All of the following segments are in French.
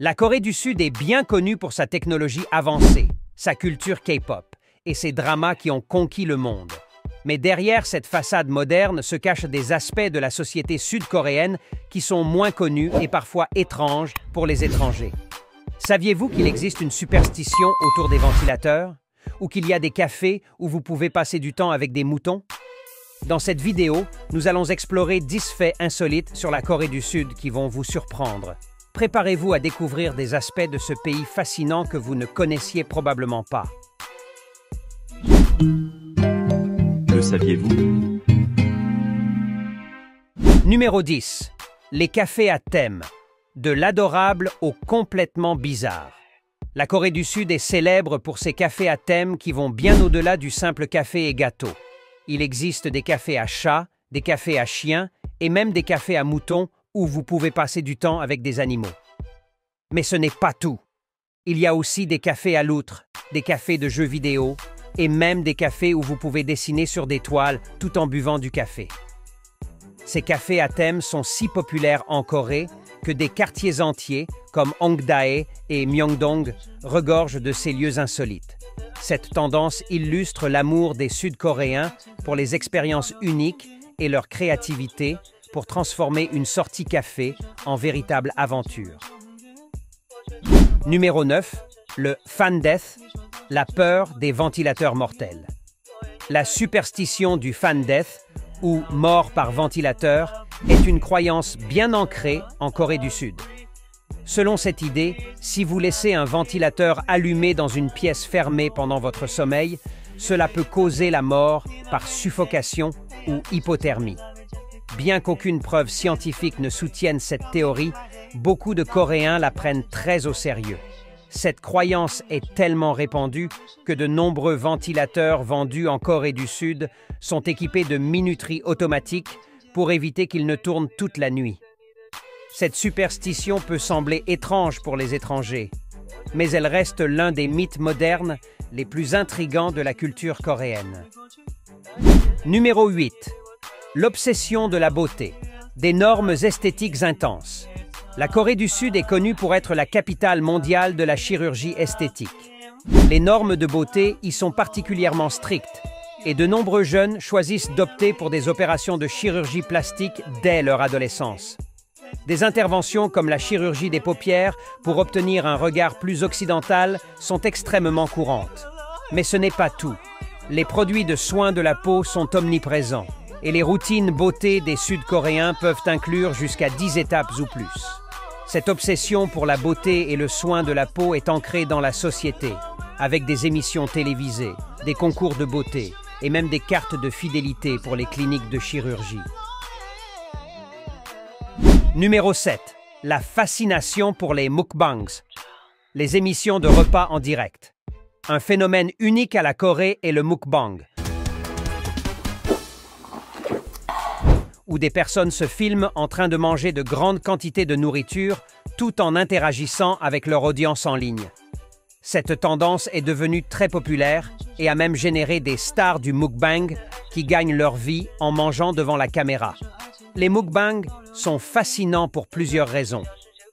La Corée du Sud est bien connue pour sa technologie avancée, sa culture K-pop et ses dramas qui ont conquis le monde. Mais derrière cette façade moderne se cachent des aspects de la société sud-coréenne qui sont moins connus et parfois étranges pour les étrangers. Saviez-vous qu'il existe une superstition autour des ventilateurs? Ou qu'il y a des cafés où vous pouvez passer du temps avec des moutons? Dans cette vidéo, nous allons explorer 10 faits insolites sur la Corée du Sud qui vont vous surprendre. Préparez-vous à découvrir des aspects de ce pays fascinant que vous ne connaissiez probablement pas. Le saviez-vous? Numéro 10. Les cafés à thème. De l'adorable au complètement bizarre. La Corée du Sud est célèbre pour ses cafés à thème qui vont bien au-delà du simple café et gâteau. Il existe des cafés à chats, des cafés à chiens et même des cafés à moutons où vous pouvez passer du temps avec des animaux. Mais ce n'est pas tout. Il y a aussi des cafés à loutre, des cafés de jeux vidéo et même des cafés où vous pouvez dessiner sur des toiles tout en buvant du café. Ces cafés à thème sont si populaires en Corée que des quartiers entiers, comme Hongdae et Myeongdong, regorgent de ces lieux insolites. Cette tendance illustre l'amour des Sud-Coréens pour les expériences uniques et leur créativité pour transformer une sortie café en véritable aventure. Numéro 9. Le fan death, la peur des ventilateurs mortels. La superstition du fan death, ou mort par ventilateur, est une croyance bien ancrée en Corée du Sud. Selon cette idée, si vous laissez un ventilateur allumé dans une pièce fermée pendant votre sommeil, cela peut causer la mort par suffocation ou hypothermie. Bien qu'aucune preuve scientifique ne soutienne cette théorie, beaucoup de Coréens la prennent très au sérieux. Cette croyance est tellement répandue que de nombreux ventilateurs vendus en Corée du Sud sont équipés de minuterie automatique pour éviter qu'ils ne tournent toute la nuit. Cette superstition peut sembler étrange pour les étrangers, mais elle reste l'un des mythes modernes les plus intrigants de la culture coréenne. Numéro 8. L'obsession de la beauté. Des normes esthétiques intenses. La Corée du Sud est connue pour être la capitale mondiale de la chirurgie esthétique. Les normes de beauté y sont particulièrement strictes et de nombreux jeunes choisissent d'opter pour des opérations de chirurgie plastique dès leur adolescence. Des interventions comme la chirurgie des paupières pour obtenir un regard plus occidental sont extrêmement courantes. Mais ce n'est pas tout. Les produits de soins de la peau sont omniprésents et les routines beauté des Sud-Coréens peuvent inclure jusqu'à 10 étapes ou plus. Cette obsession pour la beauté et le soin de la peau est ancrée dans la société, avec des émissions télévisées, des concours de beauté et même des cartes de fidélité pour les cliniques de chirurgie. Numéro 7. La fascination pour les mukbangs, les émissions de repas en direct. Un phénomène unique à la Corée est le mukbang, où des personnes se filment en train de manger de grandes quantités de nourriture tout en interagissant avec leur audience en ligne. Cette tendance est devenue très populaire et a même généré des stars du mukbang qui gagnent leur vie en mangeant devant la caméra. Les mukbangs sont fascinants pour plusieurs raisons.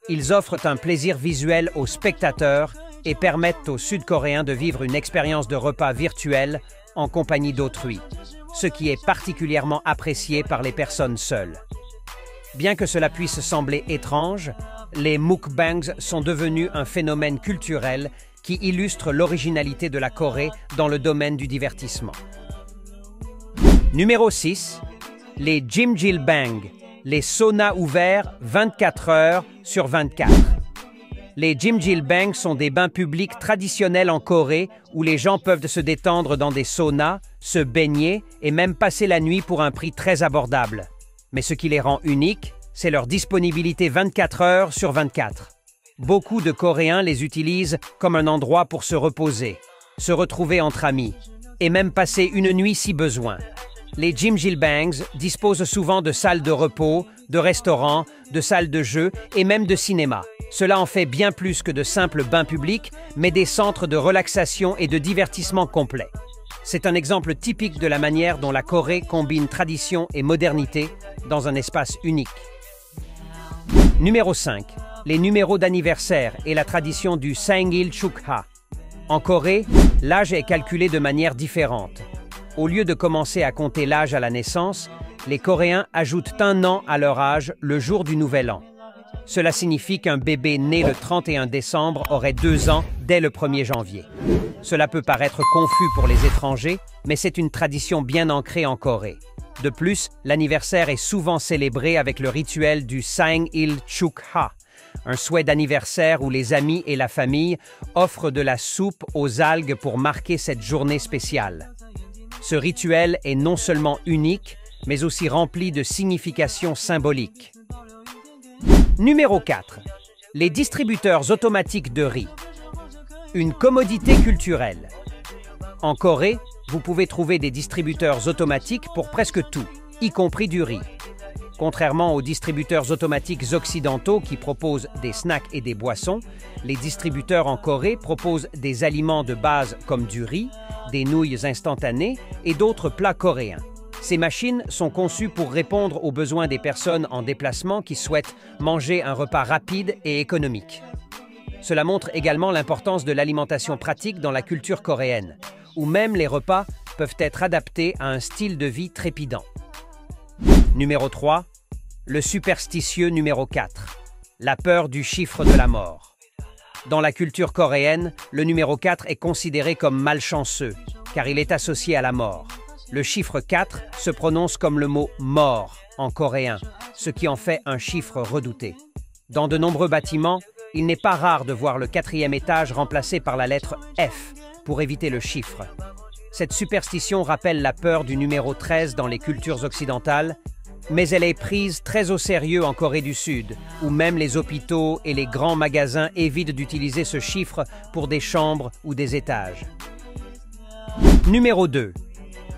Ils offrent un plaisir visuel aux spectateurs et permettent aux Sud-Coréens de vivre une expérience de repas virtuel en compagnie d'autrui, ce qui est particulièrement apprécié par les personnes seules. Bien que cela puisse sembler étrange, les mukbangs sont devenus un phénomène culturel qui illustre l'originalité de la Corée dans le domaine du divertissement. Numéro 6. Les jjimjilbang, les saunas ouverts 24 heures sur 24. Les jjimjilbang sont des bains publics traditionnels en Corée où les gens peuvent se détendre dans des saunas, se baigner et même passer la nuit pour un prix très abordable. Mais ce qui les rend uniques, c'est leur disponibilité 24 heures sur 24. Beaucoup de Coréens les utilisent comme un endroit pour se reposer, se retrouver entre amis et même passer une nuit si besoin. Les jjimjilbangs disposent souvent de salles de repos, de restaurants, de salles de jeux et même de cinéma. Cela en fait bien plus que de simples bains publics, mais des centres de relaxation et de divertissement complets. C'est un exemple typique de la manière dont la Corée combine tradition et modernité dans un espace unique. Numéro 5. les numéros d'anniversaire et la tradition du Sangil Chukha. En Corée, l'âge est calculé de manière différente. Au lieu de commencer à compter l'âge à la naissance, les Coréens ajoutent un an à leur âge le jour du Nouvel An. Cela signifie qu'un bébé né le 31 décembre aurait 2 ans dès le 1er janvier. Cela peut paraître confus pour les étrangers, mais c'est une tradition bien ancrée en Corée. De plus, l'anniversaire est souvent célébré avec le rituel du Sangil Chukha, un souhait d'anniversaire où les amis et la famille offrent de la soupe aux algues pour marquer cette journée spéciale. Ce rituel est non seulement unique, mais aussi rempli de significations symboliques. Numéro 4. Les distributeurs automatiques de riz. Une commodité culturelle. En Corée, vous pouvez trouver des distributeurs automatiques pour presque tout, y compris du riz. Contrairement aux distributeurs automatiques occidentaux qui proposent des snacks et des boissons, les distributeurs en Corée proposent des aliments de base comme du riz, des nouilles instantanées et d'autres plats coréens. Ces machines sont conçues pour répondre aux besoins des personnes en déplacement qui souhaitent manger un repas rapide et économique. Cela montre également l'importance de l'alimentation pratique dans la culture coréenne, où même les repas peuvent être adaptés à un style de vie trépidant. Numéro 3. Le superstitieux numéro 4. La peur du chiffre de la mort. Dans la culture coréenne, le numéro 4 est considéré comme malchanceux, car il est associé à la mort. Le chiffre 4 se prononce comme le mot « mort » en coréen, ce qui en fait un chiffre redouté. Dans de nombreux bâtiments, il n'est pas rare de voir le 4e étage remplacé par la lettre F pour éviter le chiffre. Cette superstition rappelle la peur du numéro 13 dans les cultures occidentales, mais elle est prise très au sérieux en Corée du Sud, où même les hôpitaux et les grands magasins évitent d'utiliser ce chiffre pour des chambres ou des étages. Numéro 2.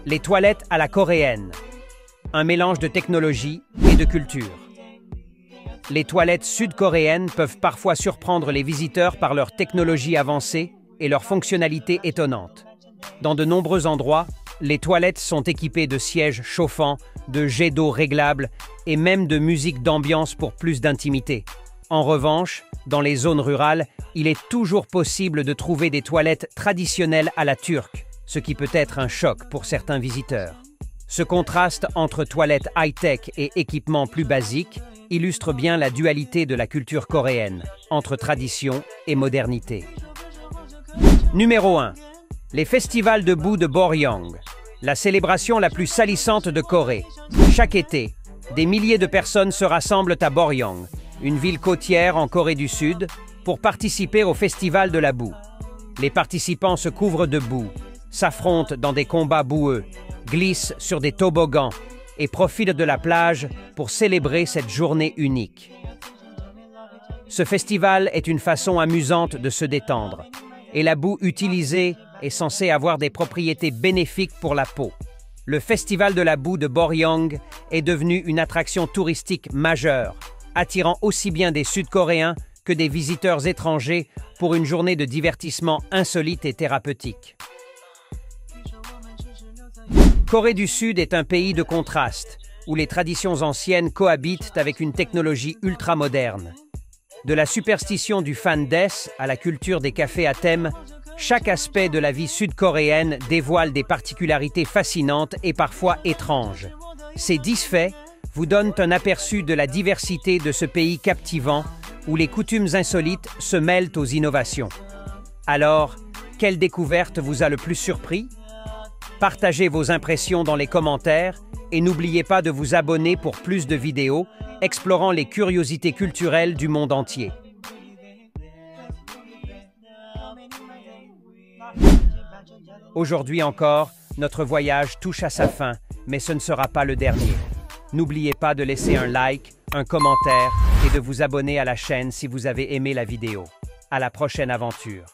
Les toilettes à la coréenne. Un mélange de technologie et de culture. Les toilettes sud-coréennes peuvent parfois surprendre les visiteurs par leur technologie avancée et leur fonctionnalité étonnante. Dans de nombreux endroits, les toilettes sont équipées de sièges chauffants, de jets d'eau réglables et même de musique d'ambiance pour plus d'intimité. En revanche, dans les zones rurales, il est toujours possible de trouver des toilettes traditionnelles à la turque, ce qui peut être un choc pour certains visiteurs. Ce contraste entre toilettes high-tech et équipements plus basiques illustre bien la dualité de la culture coréenne, entre tradition et modernité. Numéro 1. Les festivals de boue de Boryong, la célébration la plus salissante de Corée. Chaque été, des milliers de personnes se rassemblent à Boryong, une ville côtière en Corée du Sud, pour participer au festival de la boue. Les participants se couvrent de boue, s'affrontent dans des combats boueux, glissent sur des toboggans et profitent de la plage pour célébrer cette journée unique. Ce festival est une façon amusante de se détendre, et la boue utilisée est censée avoir des propriétés bénéfiques pour la peau. Le festival de la boue de Boryong est devenu une attraction touristique majeure, attirant aussi bien des Sud-Coréens que des visiteurs étrangers pour une journée de divertissement insolite et thérapeutique. Corée du Sud est un pays de contraste, où les traditions anciennes cohabitent avec une technologie ultramoderne. De la superstition du fan death à la culture des cafés à thème, chaque aspect de la vie sud-coréenne dévoile des particularités fascinantes et parfois étranges. Ces 10 faits vous donnent un aperçu de la diversité de ce pays captivant où les coutumes insolites se mêlent aux innovations. Alors, quelle découverte vous a le plus surpris? Partagez vos impressions dans les commentaires et n'oubliez pas de vous abonner pour plus de vidéos explorant les curiosités culturelles du monde entier. Aujourd'hui encore, notre voyage touche à sa fin, mais ce ne sera pas le dernier. N'oubliez pas de laisser un like, un commentaire et de vous abonner à la chaîne si vous avez aimé la vidéo. À la prochaine aventure.